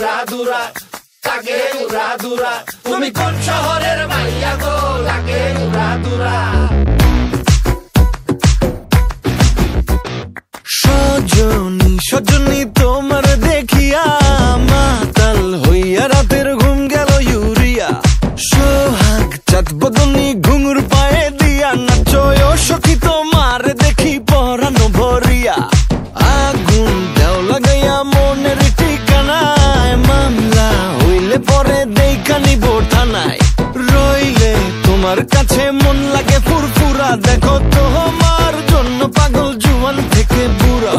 উড়া দুরা লাগে উড়া দুরা তুমি কোন শহরের মাইয়া গো লাগে উড়া দুরা সজনী সজনী তোমার দেখিয়া মাতাল হইয়া রাতের ঘুম গেল ইউরিয়া সোহাগ চাঁদ বদনী ঘুঙুর পায়ে দিয়া নাচয় সখী তোমার দেখি পরানো ভরিয়া আগুন দেও লাগাইয়া মনের ঠিকানায় মামলা হইলে পরে দেখা নিব থানায় রইলে তোমার কাছে মন লাগে ফুরফুরা দেখো তোমার জন্য পাগল জুয়ান থেকে বুড়া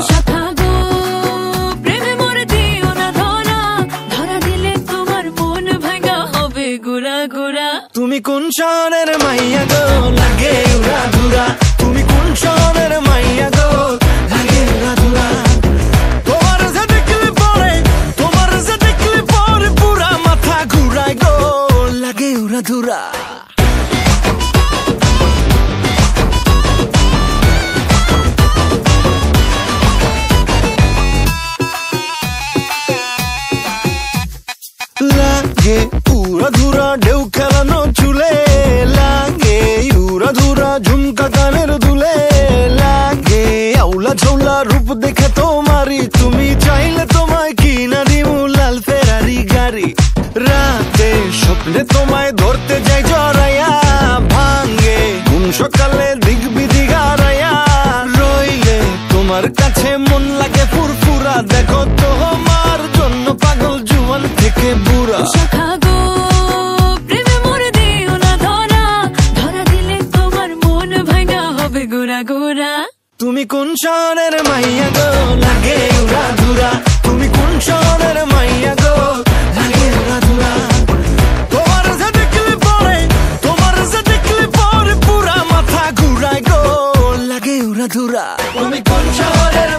তুমি কোন শহরের মাইয়া গো লাগে উড়া ধুরা তুমি কোন শহরের মাইয়া গো লাগে উড়া ধুরা তোমার যে দেখলে পরে পুরা মাথা ঘুরায় গো লাগে উড়া ধুরা লাগে উড়া ধুরা ঢেউ খেলানো চুলে লাগে উড়া ধুরা ঝুমকা কানের দুলে লাগে আউলা ঝৌলা রূপ দেখে তোমারি তুমি চাইলে তোমায় কিনা দিমু লাল ফেরারি গাড়ি রাতে স্বপ্নে তোমায় ধরতে যাই জড়াইয়া ভাঙ্গে ঘুম সকালে দিক বিধি গাড়াইয়া রইলে তোমার কাছে মন লাগে ফুরফুরা দেখো তোমার জন্য পাগল জুয়ান থেকে বুড়া তুমি কোন শহরের মাইয়া গো লাগে উড়া ধুরা তুমি কোন শহরের মাইয়া গো লাগে উড়া ধুরা তোমার যে দেখলে পরে পুরা মাথা ঘুরায় গো লাগে উড়া ধুরা তুমি কোন শহরের